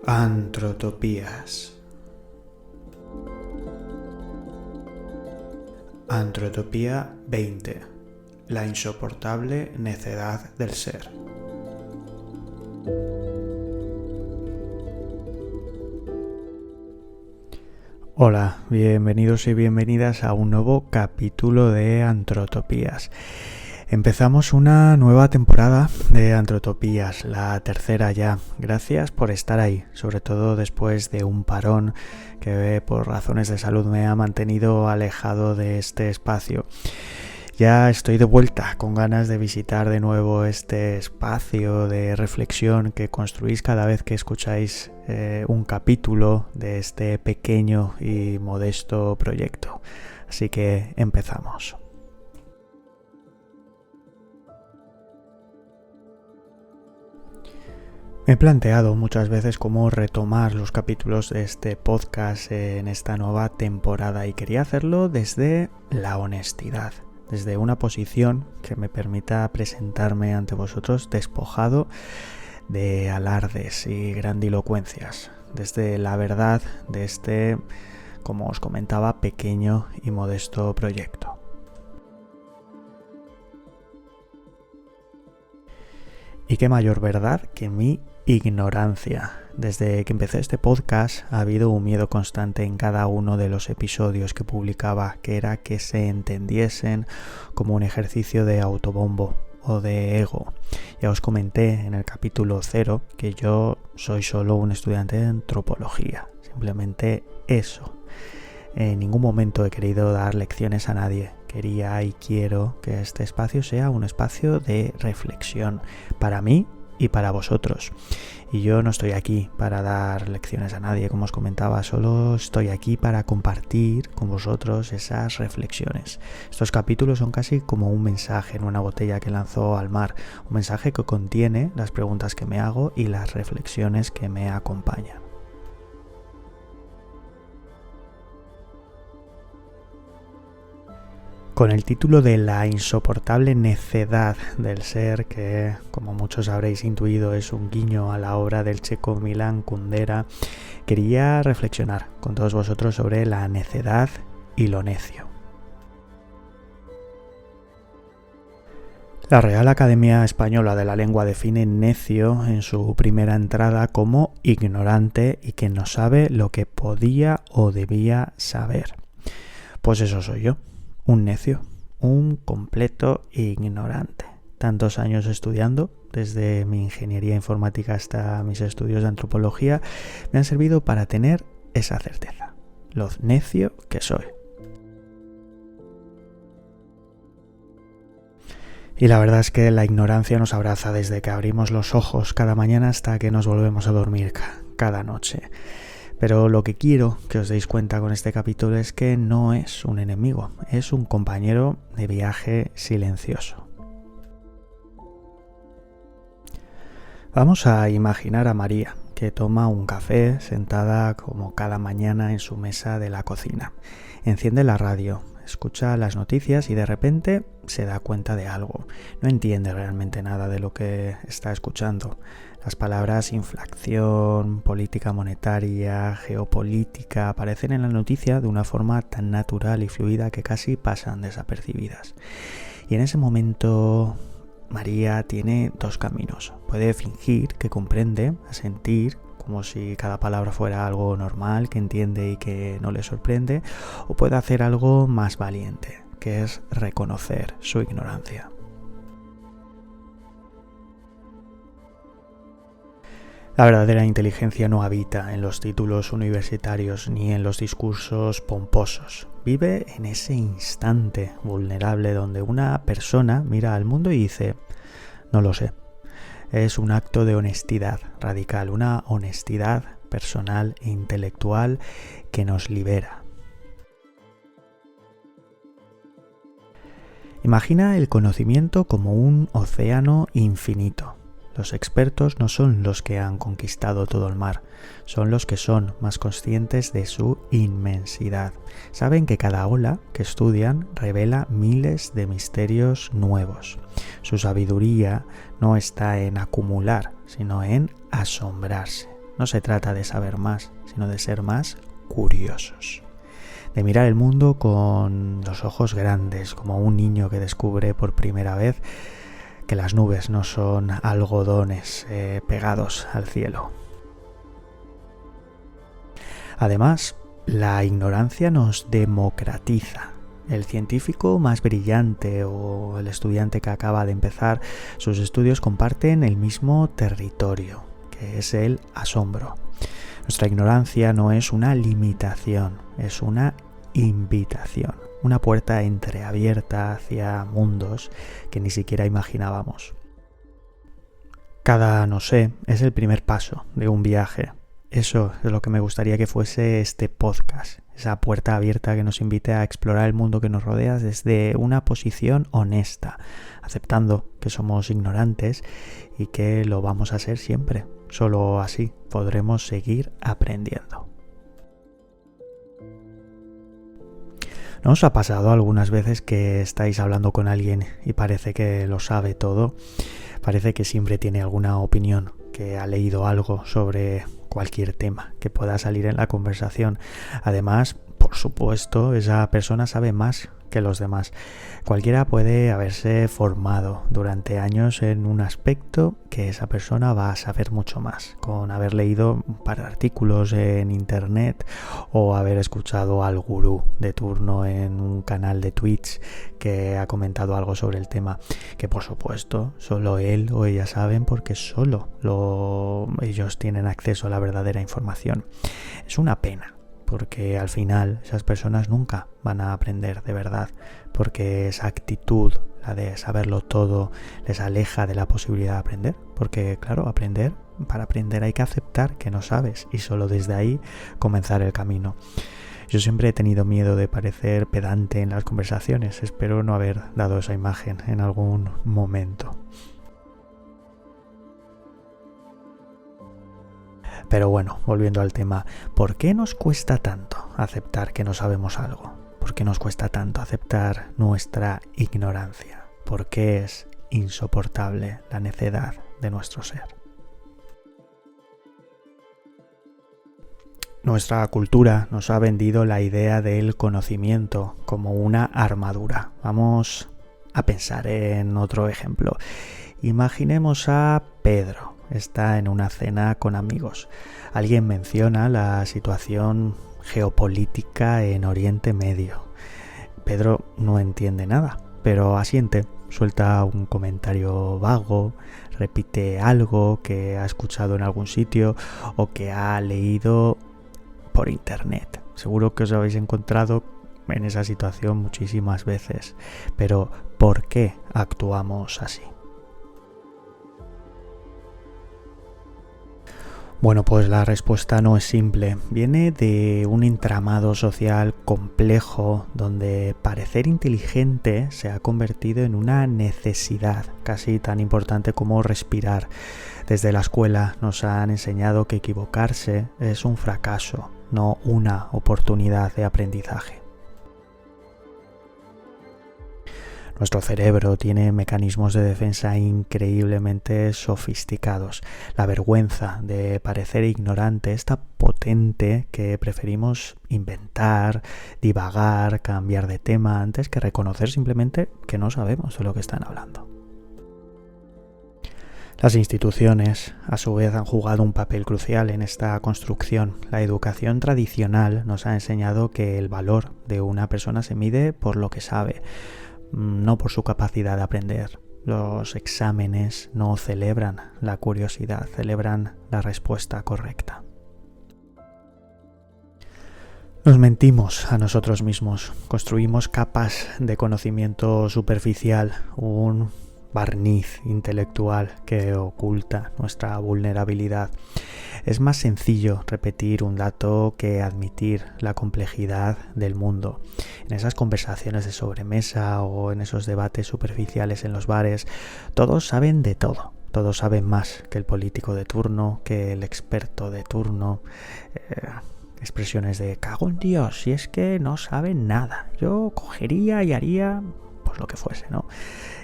Antrotopías. Antrotopía 20. La insoportable necedad del ser. Hola, bienvenidos y bienvenidas a un nuevo capítulo de Antrotopías. Empezamos una nueva temporada de Antrotopías, la tercera ya. Gracias por estar ahí, sobre todo después de un parón que por razones de salud me ha mantenido alejado de este espacio. Ya estoy de vuelta con ganas de visitar de nuevo este espacio de reflexión que construís cada vez que escucháis un capítulo de este pequeño y modesto proyecto. Así que empezamos. Me he planteado muchas veces cómo retomar los capítulos de este podcast en esta nueva temporada y quería hacerlo desde la honestidad, desde una posición que me permita presentarme ante vosotros despojado de alardes y grandilocuencias, desde la verdad de este, como os comentaba, pequeño y modesto proyecto. Y qué mayor verdad que mi ignorancia. Desde que empecé este podcast ha habido un miedo constante en cada uno de los episodios que publicaba, que era que se entendiesen como un ejercicio de autobombo o de ego. Ya os comenté en el capítulo 0 que yo soy solo un estudiante de antropología, simplemente eso. En ningún momento he querido dar lecciones a nadie. Quería y quiero que este espacio sea un espacio de reflexión para mí y para vosotros. Y yo no estoy aquí para dar lecciones a nadie, como os comentaba, solo estoy aquí para compartir con vosotros esas reflexiones. Estos capítulos son casi como un mensaje en una botella que lanzo al mar, un mensaje que contiene las preguntas que me hago y las reflexiones que me acompañan. Con el título de La insoportable necedad del ser, que como muchos habréis intuido es un guiño a la obra del checo Milan Kundera, quería reflexionar con todos vosotros sobre la necedad y lo necio. La Real Academia Española de la Lengua define necio en su primera entrada como ignorante y que no sabe lo que podía o debía saber. Pues eso soy yo. Un necio, un completo ignorante. Tantos años estudiando, desde mi ingeniería informática hasta mis estudios de antropología, me han servido para tener esa certeza, lo necio que soy. Y la verdad es que la ignorancia nos abraza desde que abrimos los ojos cada mañana hasta que nos volvemos a dormir cada noche. Pero lo que quiero que os deis cuenta con este capítulo es que no es un enemigo, es un compañero de viaje silencioso. Vamos a imaginar a María, que toma un café sentada como cada mañana en su mesa de la cocina. Enciende la radio, escucha las noticias y de repente se da cuenta de algo. No entiende realmente nada de lo que está escuchando. Las palabras inflación, política monetaria, geopolítica aparecen en la noticia de una forma tan natural y fluida que casi pasan desapercibidas. Y en ese momento María tiene dos caminos. Puede fingir que comprende, asentir, como si cada palabra fuera algo normal, que entiende y que no le sorprende, o puede hacer algo más valiente, que es reconocer su ignorancia. La verdadera inteligencia no habita en los títulos universitarios ni en los discursos pomposos. Vive en ese instante vulnerable donde una persona mira al mundo y dice, no lo sé. Es un acto de honestidad radical, una honestidad personal e intelectual que nos libera. Imagina el conocimiento como un océano infinito. Los expertos no son los que han conquistado todo el mar, son los que son más conscientes de su inmensidad. Saben que cada ola que estudian revela miles de misterios nuevos. Su sabiduría no está en acumular, sino en asombrarse. No se trata de saber más, sino de ser más curiosos. De mirar el mundo con los ojos grandes, como un niño que descubre por primera vez que las nubes no son algodones pegados al cielo. Además, la ignorancia nos democratiza. El científico más brillante o el estudiante que acaba de empezar sus estudios comparten el mismo territorio, que es el asombro. Nuestra ignorancia no es una limitación, es una invitación, una puerta entreabierta hacia mundos que ni siquiera imaginábamos. Cada no sé es el primer paso de un viaje. Eso es lo que me gustaría que fuese este podcast, esa puerta abierta que nos invite a explorar el mundo que nos rodea desde una posición honesta, aceptando que somos ignorantes y que lo vamos a ser siempre. Solo así podremos seguir aprendiendo. ¿No os ha pasado algunas veces que estáis hablando con alguien y parece que lo sabe todo? Parece que siempre tiene alguna opinión, que ha leído algo sobre cualquier tema que pueda salir en la conversación. Además, por supuesto, esa persona sabe más que los demás. Cualquiera puede haberse formado durante años en un aspecto que esa persona va a saber mucho más, con haber leído un par de artículos en internet o haber escuchado al gurú de turno en un canal de Twitch que ha comentado algo sobre el tema, que por supuesto solo él o ella saben porque solo ellos tienen acceso a la verdadera información. Es una pena, porque al final esas personas nunca van a aprender de verdad, porque esa actitud, la de saberlo todo, les aleja de la posibilidad de aprender, porque claro, para aprender hay que aceptar que no sabes y solo desde ahí comenzar el camino. Yo siempre he tenido miedo de parecer pedante en las conversaciones, espero no haber dado esa imagen en algún momento. Pero bueno, volviendo al tema, ¿por qué nos cuesta tanto aceptar que no sabemos algo? ¿Por qué nos cuesta tanto aceptar nuestra ignorancia? ¿Por qué es insoportable la necedad de nuestro ser? Nuestra cultura nos ha vendido la idea del conocimiento como una armadura. Vamos a pensar en otro ejemplo. Imaginemos a Pedro. Está en una cena con amigos. Alguien menciona la situación geopolítica en Oriente Medio. Pedro no entiende nada, pero asiente, suelta un comentario vago, repite algo que ha escuchado en algún sitio o que ha leído por internet. Seguro que os habéis encontrado en esa situación muchísimas veces. Pero ¿por qué actuamos así? Bueno, pues la respuesta no es simple. Viene de un entramado social complejo donde parecer inteligente se ha convertido en una necesidad casi tan importante como respirar. Desde la escuela nos han enseñado que equivocarse es un fracaso, no una oportunidad de aprendizaje. Nuestro cerebro tiene mecanismos de defensa increíblemente sofisticados. La vergüenza de parecer ignorante es tan potente que preferimos inventar, divagar, cambiar de tema antes que reconocer simplemente que no sabemos de lo que están hablando. Las instituciones, a su vez, han jugado un papel crucial en esta construcción. La educación tradicional nos ha enseñado que el valor de una persona se mide por lo que sabe, no por su capacidad de aprender. Los exámenes no celebran la curiosidad, celebran la respuesta correcta. Nos mentimos a nosotros mismos, construimos capas de conocimiento superficial, un barniz intelectual que oculta nuestra vulnerabilidad. Es más sencillo repetir un dato que admitir la complejidad del mundo. En esas conversaciones de sobremesa o en esos debates superficiales en los bares, todos saben de todo. Todos saben más que el político de turno, que el experto de turno. Expresiones de cago en Dios, si es que no saben nada. Yo cogería y haría pues lo que fuese, ¿no?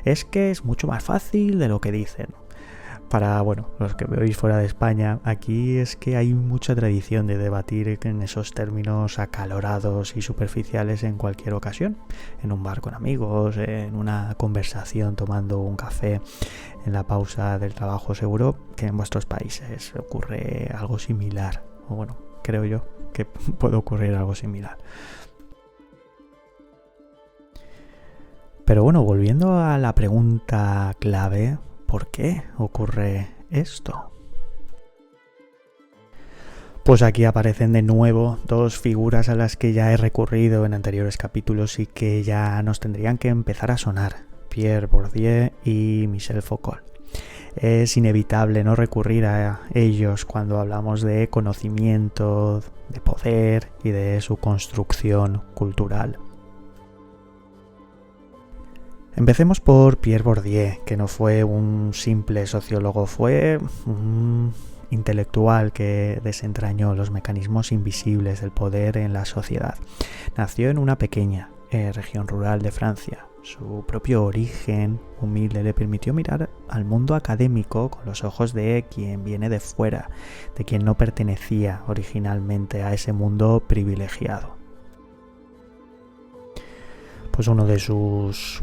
Es que es mucho más fácil de lo que dicen. Para, los que veis fuera de España, aquí es que hay mucha tradición de debatir en esos términos acalorados y superficiales en cualquier ocasión. En un bar con amigos, en una conversación tomando un café, en la pausa del trabajo. Seguro que en vuestros países ocurre algo similar. O creo yo que puede ocurrir algo similar. Pero volviendo a la pregunta clave, ¿por qué ocurre esto? Pues aquí aparecen de nuevo dos figuras a las que ya he recurrido en anteriores capítulos y que ya nos tendrían que empezar a sonar: Pierre Bourdieu y Michel Foucault. Es inevitable no recurrir a ellos cuando hablamos de conocimiento, de poder y de su construcción cultural. Empecemos por Pierre Bourdieu, que no fue un simple sociólogo, fue un intelectual que desentrañó los mecanismos invisibles del poder en la sociedad. Nació en una pequeña región rural de Francia. Su propio origen humilde le permitió mirar al mundo académico con los ojos de quien viene de fuera, de quien no pertenecía originalmente a ese mundo privilegiado. Pues uno de sus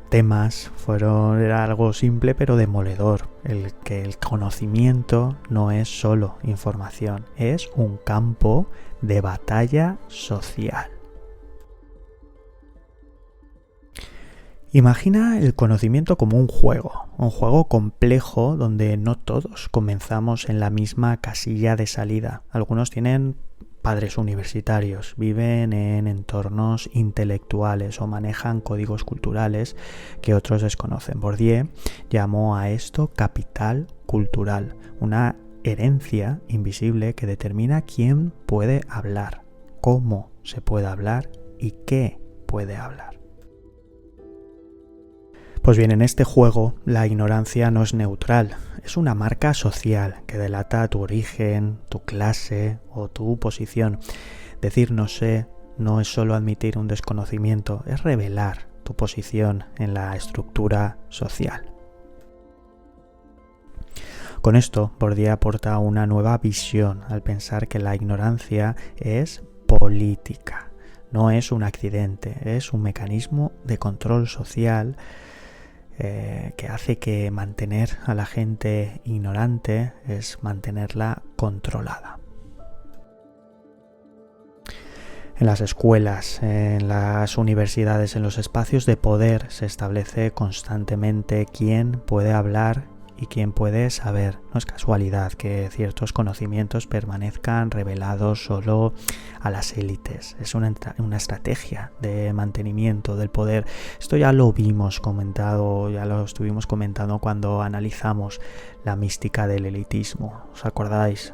temas era algo simple pero demoledor: el que el conocimiento no es solo información, es un campo de batalla social. Imagina el conocimiento como un juego complejo donde no todos comenzamos en la misma casilla de salida. Algunos tienen padres universitarios, viven en entornos intelectuales o manejan códigos culturales que otros desconocen. Bourdieu llamó a esto capital cultural, una herencia invisible que determina quién puede hablar, cómo se puede hablar y qué puede hablar. Pues bien, en este juego la ignorancia no es neutral, es una marca social que delata tu origen, tu clase o tu posición. Decir no sé no es solo admitir un desconocimiento, es revelar tu posición en la estructura social. Con esto, Bourdieu aporta una nueva visión al pensar que la ignorancia es política, no es un accidente, es un mecanismo de control social que hace que mantener a la gente ignorante es mantenerla controlada. En las escuelas, en las universidades, en los espacios de poder se establece constantemente quién puede hablar y quién puede saber. No es casualidad que ciertos conocimientos permanezcan revelados solo a las élites. Es una estrategia de mantenimiento del poder. Esto ya lo vimos comentado, ya lo estuvimos comentando cuando analizamos la mística del elitismo. ¿Os acordáis?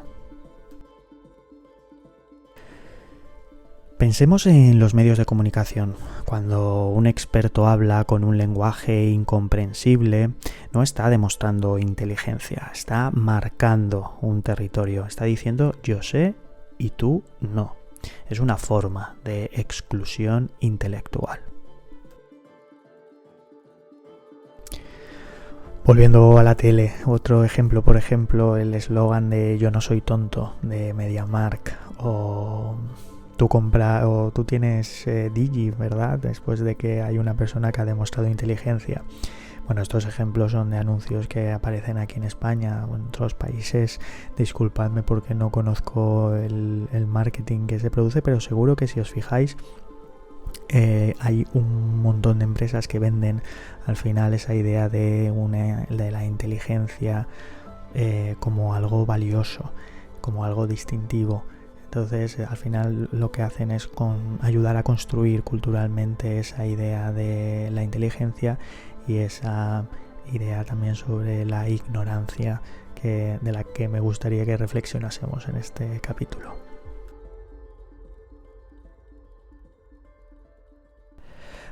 Pensemos en los medios de comunicación. Cuando un experto habla con un lenguaje incomprensible, no está demostrando inteligencia, está marcando un territorio, está diciendo yo sé y tú no. Es una forma de exclusión intelectual. Volviendo a la tele, otro ejemplo, por ejemplo, el eslogan de yo no soy tonto de MediaMarkt, o tú tienes Digi, ¿verdad? Después de que hay una persona que ha demostrado inteligencia. Bueno, estos ejemplos son de anuncios que aparecen aquí en España o en otros países. Disculpadme porque no conozco el marketing que se produce, pero seguro que si os fijáis hay un montón de empresas que venden al final esa idea de la inteligencia como algo valioso, como algo distintivo. Entonces, al final lo que hacen es ayudar a construir culturalmente esa idea de la inteligencia y esa idea también sobre la ignorancia de la que me gustaría que reflexionásemos en este capítulo.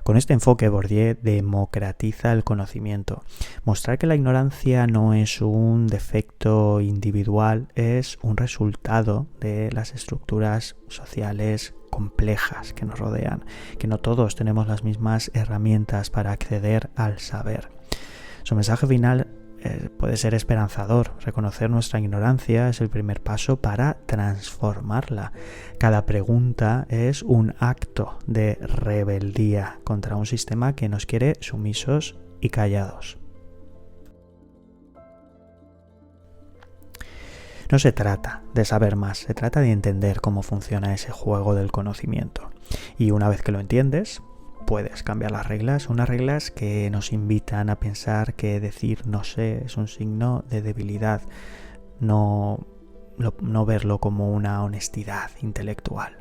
Con este enfoque, Bourdieu democratiza el conocimiento. Mostrar que la ignorancia no es un defecto individual, es un resultado de las estructuras sociales complejas que nos rodean, que no todos tenemos las mismas herramientas para acceder al saber. Su mensaje final puede ser esperanzador. Reconocer nuestra ignorancia es el primer paso para transformarla. Cada pregunta es un acto de rebeldía contra un sistema que nos quiere sumisos y callados. No se trata de saber más, se trata de entender cómo funciona ese juego del conocimiento. Y una vez que lo entiendes, puedes cambiar las reglas, unas reglas que nos invitan a pensar que decir no sé es un signo de debilidad, no verlo como una honestidad intelectual.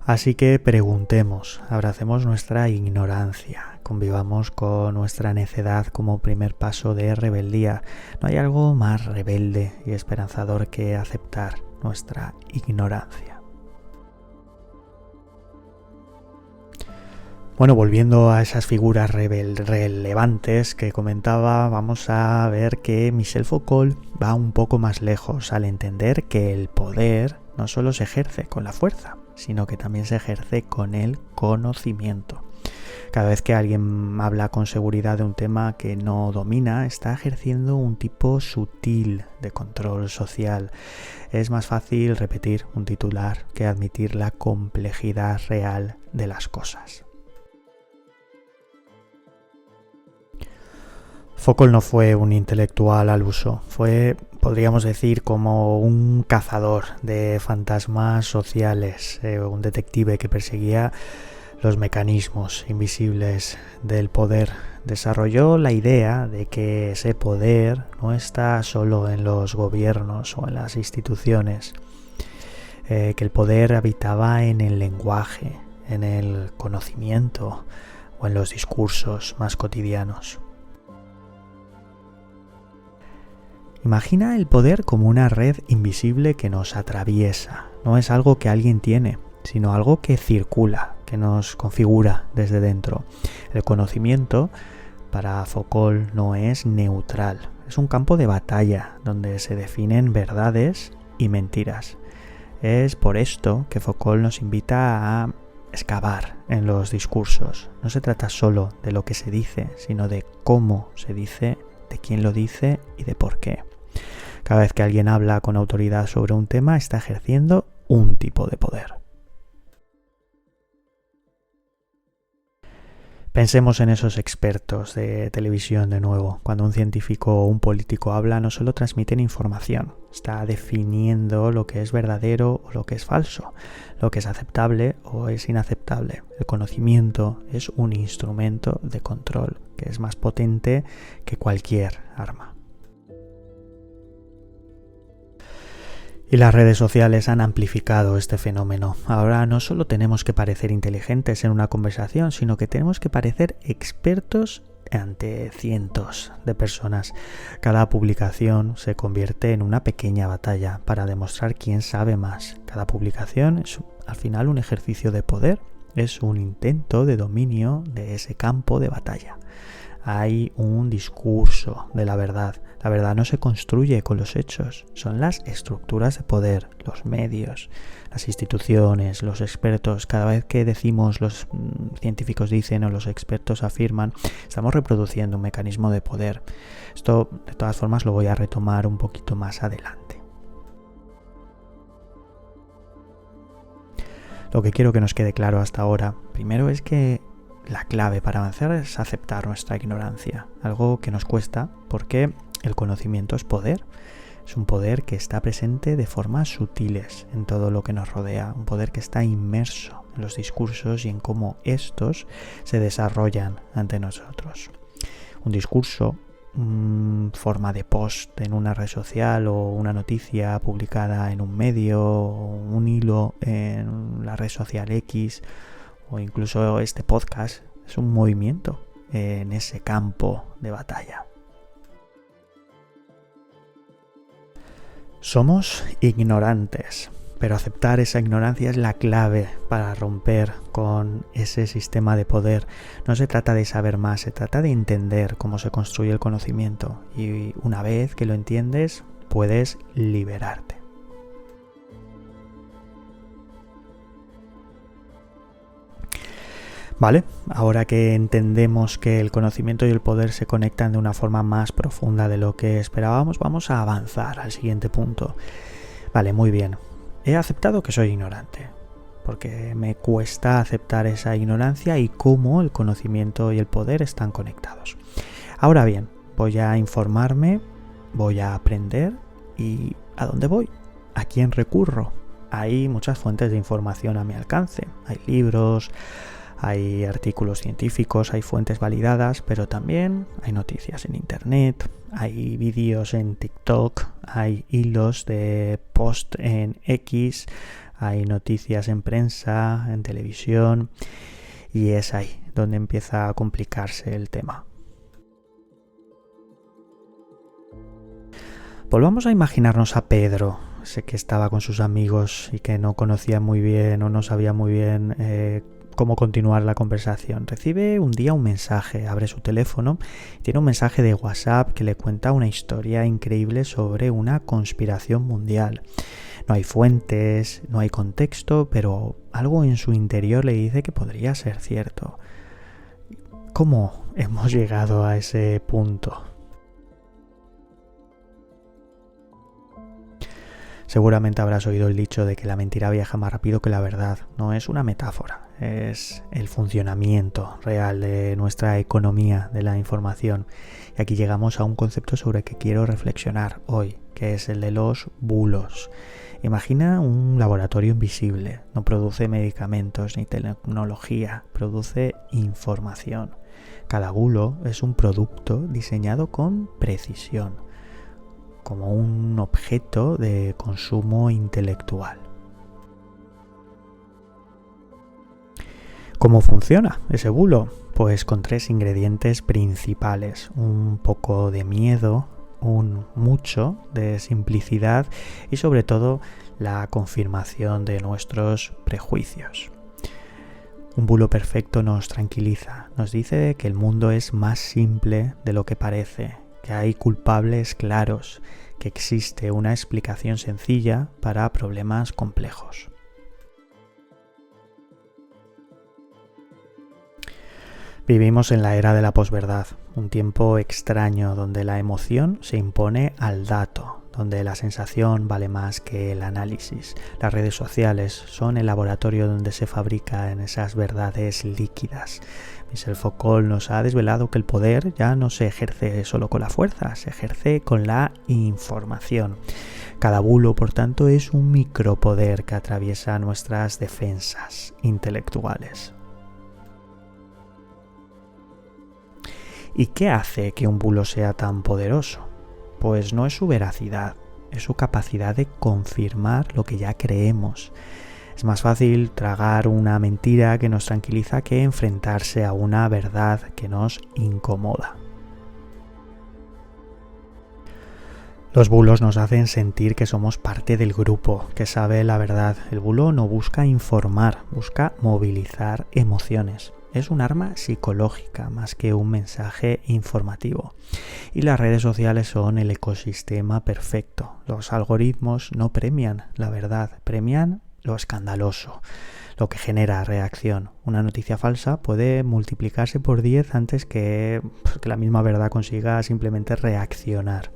Así que preguntemos, abracemos nuestra ignorancia, convivamos con nuestra necedad como primer paso de rebeldía. No hay algo más rebelde y esperanzador que aceptar nuestra ignorancia. Bueno, volviendo a esas figuras relevantes que comentaba, vamos a ver que Michel Foucault va un poco más lejos al entender que el poder no solo se ejerce con la fuerza, sino que también se ejerce con el conocimiento. Cada vez que alguien habla con seguridad de un tema que no domina, está ejerciendo un tipo sutil de control social. Es más fácil repetir un titular que admitir la complejidad real de las cosas. Foucault no fue un intelectual al uso, fue, podríamos decir, como un cazador de fantasmas sociales, un detective que perseguía los mecanismos invisibles del poder. Desarrolló la idea de que ese poder no está solo en los gobiernos o en las instituciones, que el poder habitaba en el lenguaje, en el conocimiento o en los discursos más cotidianos. Imagina el poder como una red invisible que nos atraviesa. No es algo que alguien tiene, sino algo que circula, que nos configura desde dentro. El conocimiento, para Foucault, no es neutral. Es un campo de batalla donde se definen verdades y mentiras. Es por esto que Foucault nos invita a excavar en los discursos. No se trata solo de lo que se dice, sino de cómo se dice, de quién lo dice y de por qué. Cada vez que alguien habla con autoridad sobre un tema, está ejerciendo un tipo de poder. Pensemos en esos expertos de televisión de nuevo. Cuando un científico o un político habla, no solo transmiten información, está definiendo lo que es verdadero o lo que es falso, lo que es aceptable o es inaceptable. El conocimiento es un instrumento de control que es más potente que cualquier arma. Y las redes sociales han amplificado este fenómeno. Ahora no solo tenemos que parecer inteligentes en una conversación, sino que tenemos que parecer expertos ante cientos de personas. Cada publicación se convierte en una pequeña batalla para demostrar quién sabe más. Cada publicación es al final un ejercicio de poder, es un intento de dominio de ese campo de batalla. Hay un discurso de la verdad. La verdad no se construye con los hechos, son las estructuras de poder, los medios, las instituciones, los expertos. Cada vez que decimos los científicos dicen o los expertos afirman, estamos reproduciendo un mecanismo de poder. Esto, de todas formas, lo voy a retomar un poquito más adelante. Lo que quiero que nos quede claro hasta ahora, primero es que la clave para avanzar es aceptar nuestra ignorancia, algo que nos cuesta porque el conocimiento es poder. Es un poder que está presente de formas sutiles en todo lo que nos rodea, un poder que está inmerso en los discursos y en cómo estos se desarrollan ante nosotros. Un discurso, forma de post en una red social o una noticia publicada en un medio, o un hilo en la red social X, o incluso este podcast, es un movimiento en ese campo de batalla. Somos ignorantes, pero aceptar esa ignorancia es la clave para romper con ese sistema de poder. No se trata de saber más, se trata de entender cómo se construye el conocimiento y una vez que lo entiendes, puedes liberarte. Vale, ahora que entendemos que el conocimiento y el poder se conectan de una forma más profunda de lo que esperábamos, vamos a avanzar al siguiente punto. Vale, muy bien. He aceptado que soy ignorante, porque me cuesta aceptar esa ignorancia y cómo el conocimiento y el poder están conectados. Ahora bien, voy a informarme, voy a aprender y ¿a dónde voy? ¿A quién recurro? Hay muchas fuentes de información a mi alcance. Hay libros, hay artículos científicos, hay fuentes validadas, pero también hay noticias en internet, hay vídeos en TikTok, hay hilos de post en X, hay noticias en prensa, en televisión, y es ahí donde empieza a complicarse el tema. Volvamos a imaginarnos a Pedro, ese que estaba con sus amigos y que no conocía muy bien o no sabía muy bien cómo continuar la conversación. Recibe un día un mensaje, abre su teléfono, tiene un mensaje de WhatsApp que le cuenta una historia increíble sobre una conspiración mundial. No hay fuentes, no hay contexto, pero algo en su interior le dice que podría ser cierto. ¿Cómo hemos llegado a ese punto? Seguramente habrás oído el dicho de que la mentira viaja más rápido que la verdad. No es una metáfora, es el funcionamiento real de nuestra economía de la información. Y aquí llegamos a un concepto sobre el que quiero reflexionar hoy, que es el de los bulos. Imagina un laboratorio invisible, no produce medicamentos ni tecnología, produce información. Cada bulo es un producto diseñado con precisión, como un objeto de consumo intelectual. ¿Cómo funciona ese bulo? Pues con 3 ingredientes principales: un poco de miedo, un mucho de simplicidad y sobre todo la confirmación de nuestros prejuicios. Un bulo perfecto nos tranquiliza, nos dice que el mundo es más simple de lo que parece, que hay culpables claros, que existe una explicación sencilla para problemas complejos. Vivimos en la era de la posverdad, un tiempo extraño donde la emoción se impone al dato, donde la sensación vale más que el análisis. Las redes sociales son el laboratorio donde se fabrican esas verdades líquidas. Michel Foucault nos ha desvelado que el poder ya no se ejerce solo con la fuerza, se ejerce con la información. Cada bulo, por tanto, es un micropoder que atraviesa nuestras defensas intelectuales. ¿Y qué hace que un bulo sea tan poderoso? Pues no es su veracidad, es su capacidad de confirmar lo que ya creemos. Es más fácil tragar una mentira que nos tranquiliza que enfrentarse a una verdad que nos incomoda. Los bulos nos hacen sentir que somos parte del grupo, que sabe la verdad. El bulo no busca informar, busca movilizar emociones. Es un arma psicológica más que un mensaje informativo. Y las redes sociales son el ecosistema perfecto. Los algoritmos no premian la verdad, premian lo escandaloso, lo que genera reacción. Una noticia falsa puede multiplicarse por 10 antes que la misma verdad consiga simplemente reaccionar.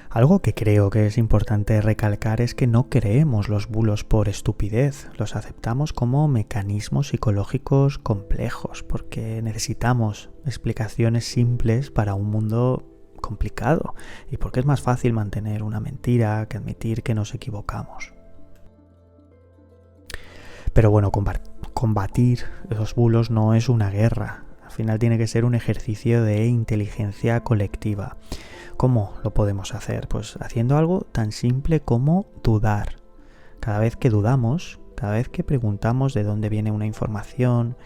Algo que creo que es importante recalcar es que no creemos los bulos por estupidez, los aceptamos como mecanismos psicológicos complejos, porque necesitamos explicaciones simples para un mundo complicado y porque es más fácil mantener una mentira que admitir que nos equivocamos. Pero bueno, combatir los bulos no es una guerra, al final tiene que ser un ejercicio de inteligencia colectiva. ¿Cómo lo podemos hacer? Pues haciendo algo tan simple como dudar. Cada vez que dudamos, cada vez que preguntamos de dónde viene una información,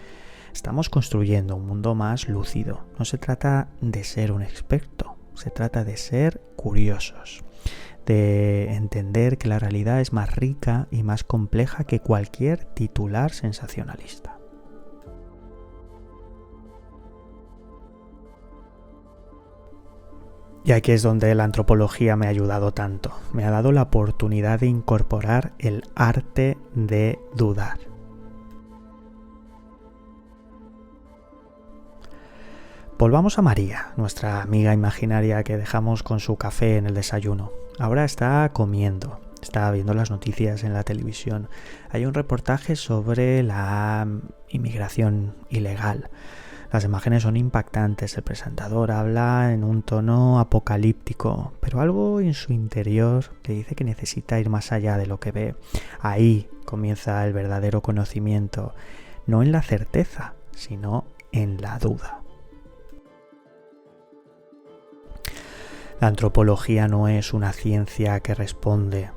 estamos construyendo un mundo más lúcido. No se trata de ser un experto, se trata de ser curiosos, de entender que la realidad es más rica y más compleja que cualquier titular sensacionalista. Y aquí es donde la antropología me ha ayudado tanto. Me ha dado la oportunidad de incorporar el arte de dudar. Volvamos a María, nuestra amiga imaginaria que dejamos con su café en el desayuno. Ahora está comiendo, está viendo las noticias en la televisión. Hay un reportaje sobre la inmigración ilegal. Las imágenes son impactantes, el presentador habla en un tono apocalíptico, pero algo en su interior le dice que necesita ir más allá de lo que ve. Ahí comienza el verdadero conocimiento, no en la certeza, sino en la duda. La antropología no es una ciencia que responde,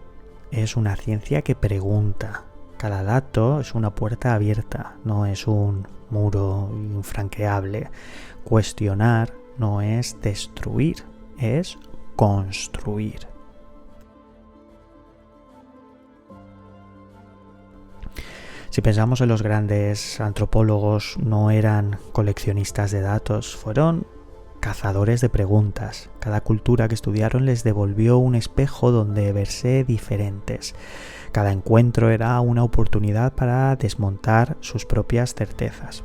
es una ciencia que pregunta. Cada dato es una puerta abierta, no es un muro infranqueable. Cuestionar no es destruir, es construir. Si pensamos en los grandes antropólogos, no eran coleccionistas de datos, fueron cazadores de preguntas. Cada cultura que estudiaron les devolvió un espejo donde verse diferentes. Cada encuentro era una oportunidad para desmontar sus propias certezas.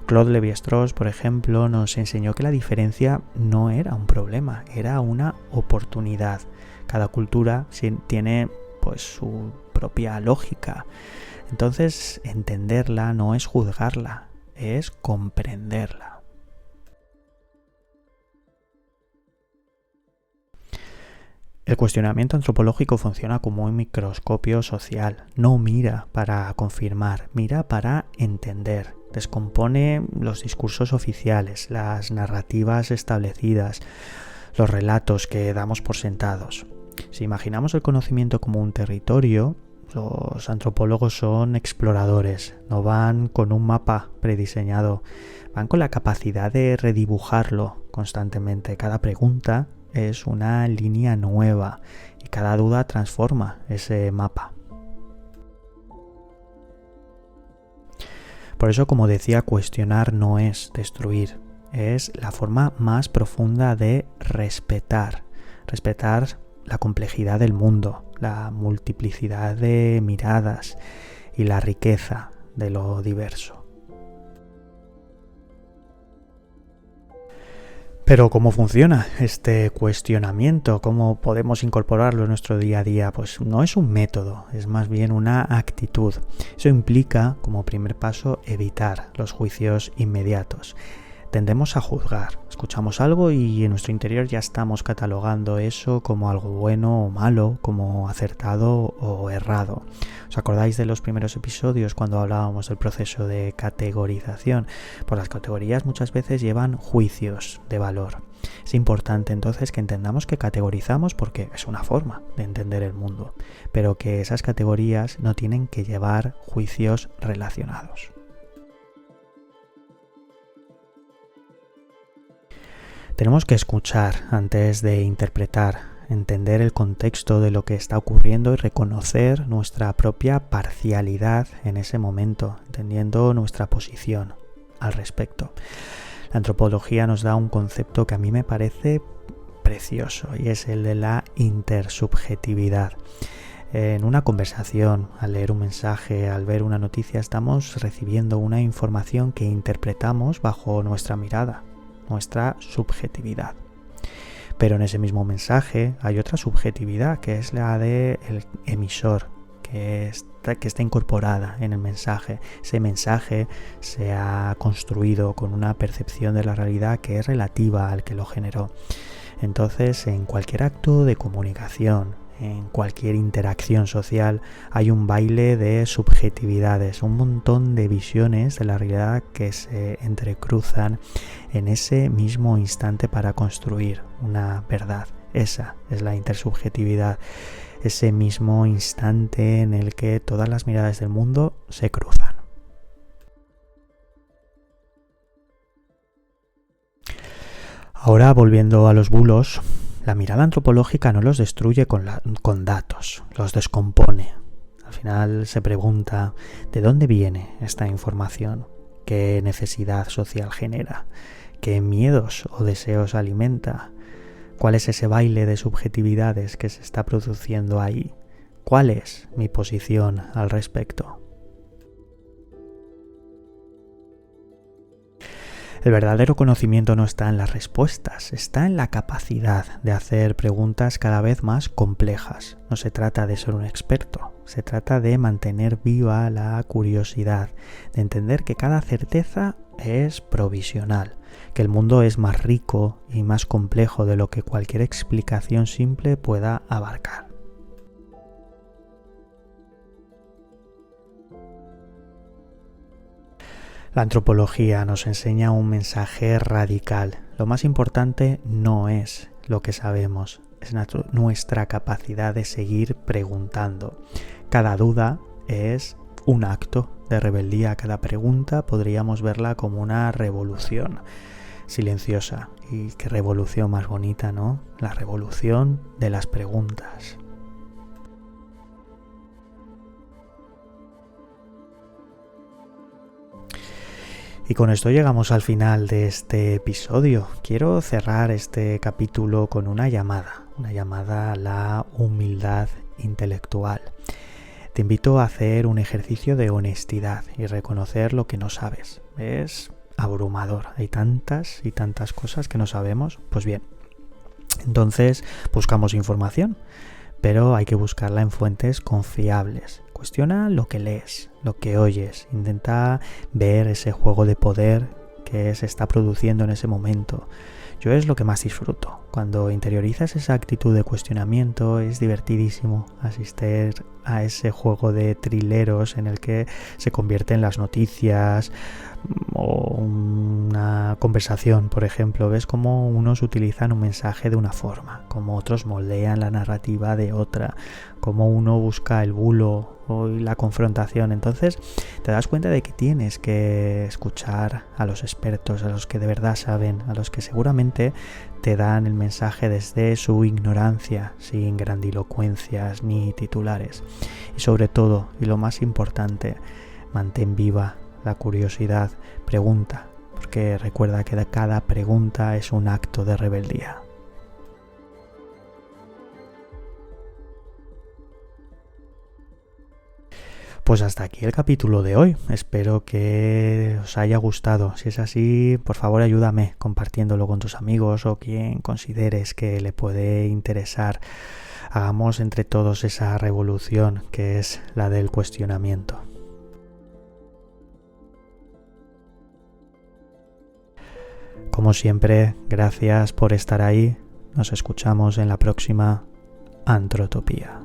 Claude Lévi-Strauss, por ejemplo, nos enseñó que la diferencia no era un problema, era una oportunidad. Cada cultura tiene su propia lógica. Entonces, entenderla no es juzgarla, es comprenderla. El cuestionamiento antropológico funciona como un microscopio social. No mira para confirmar, mira para entender. Descompone los discursos oficiales, las narrativas establecidas, los relatos que damos por sentados. Si imaginamos el conocimiento como un territorio, los antropólogos son exploradores. No van con un mapa prediseñado, van con la capacidad de redibujarlo constantemente. Cada pregunta es una línea nueva y cada duda transforma ese mapa. Por eso, como decía, cuestionar no es destruir, es la forma más profunda de respetar la complejidad del mundo, la multiplicidad de miradas y la riqueza de lo diverso. Pero ¿cómo funciona este cuestionamiento? ¿Cómo podemos incorporarlo en nuestro día a día? Pues no es un método, es más bien una actitud. Eso implica, como primer paso, evitar los juicios inmediatos. Tendemos a juzgar, escuchamos algo y en nuestro interior ya estamos catalogando eso como algo bueno o malo, como acertado o errado. ¿Os acordáis de los primeros episodios cuando hablábamos del proceso de categorización? Pues las categorías muchas veces llevan juicios de valor. Es importante entonces que entendamos que categorizamos porque es una forma de entender el mundo, pero que esas categorías no tienen que llevar juicios relacionados. Tenemos que escuchar antes de interpretar, entender el contexto de lo que está ocurriendo y reconocer nuestra propia parcialidad en ese momento, entendiendo nuestra posición al respecto. La antropología nos da un concepto que a mí me parece precioso y es el de la intersubjetividad. En una conversación, al leer un mensaje, al ver una noticia, estamos recibiendo una información que interpretamos bajo nuestra mirada, nuestra subjetividad. Pero en ese mismo mensaje hay otra subjetividad, que es la del emisor, que está incorporada en el mensaje. Ese mensaje se ha construido con una percepción de la realidad que es relativa al que lo generó. Entonces, en cualquier acto de comunicación, en cualquier interacción social, hay un baile de subjetividades, un montón de visiones de la realidad que se entrecruzan en ese mismo instante para construir una verdad. Esa es la intersubjetividad, ese mismo instante en el que todas las miradas del mundo se cruzan. Ahora, volviendo a los bulos, la mirada antropológica no los destruye con datos, los descompone. Al final se pregunta, ¿de dónde viene esta información? ¿Qué necesidad social genera? ¿Qué miedos o deseos alimenta? ¿Cuál es ese baile de subjetividades que se está produciendo ahí? ¿Cuál es mi posición al respecto? El verdadero conocimiento no está en las respuestas, está en la capacidad de hacer preguntas cada vez más complejas. No se trata de ser un experto, se trata de mantener viva la curiosidad, de entender que cada certeza es provisional, que el mundo es más rico y más complejo de lo que cualquier explicación simple pueda abarcar. La antropología nos enseña un mensaje radical. Lo más importante no es lo que sabemos, es nuestra capacidad de seguir preguntando. Cada duda es un acto de rebeldía. Cada pregunta podríamos verla como una revolución silenciosa. Y qué revolución más bonita, ¿no? La revolución de las preguntas. Y con esto llegamos al final de este episodio. Quiero cerrar este capítulo con una llamada a la humildad intelectual. Te invito a hacer un ejercicio de honestidad y reconocer lo que no sabes. Es abrumador, hay tantas y tantas cosas que no sabemos. Pues bien, entonces buscamos información, pero hay que buscarla en fuentes confiables. Cuestiona lo que lees, lo que oyes, intenta ver ese juego de poder que se está produciendo en ese momento. Yo es lo que más disfruto. Cuando interiorizas esa actitud de cuestionamiento es divertidísimo asistir a ese juego de trileros en el que se convierten las noticias o una conversación, por ejemplo. Ves cómo unos utilizan un mensaje de una forma, cómo otros moldean la narrativa de otra, cómo uno busca el bulo o la confrontación. Entonces te das cuenta de que tienes que escuchar a los expertos, a los que de verdad saben, a los que seguramente te dan el mensaje desde su ignorancia, sin grandilocuencias ni titulares. Y sobre todo, y lo más importante, mantén viva la curiosidad, pregunta, porque recuerda que cada pregunta es un acto de rebeldía. Pues hasta aquí el capítulo de hoy. Espero que os haya gustado. Si es así, por favor ayúdame compartiéndolo con tus amigos o quien consideres que le puede interesar. Hagamos entre todos esa revolución que es la del cuestionamiento. Como siempre, gracias por estar ahí. Nos escuchamos en la próxima Antrotopía.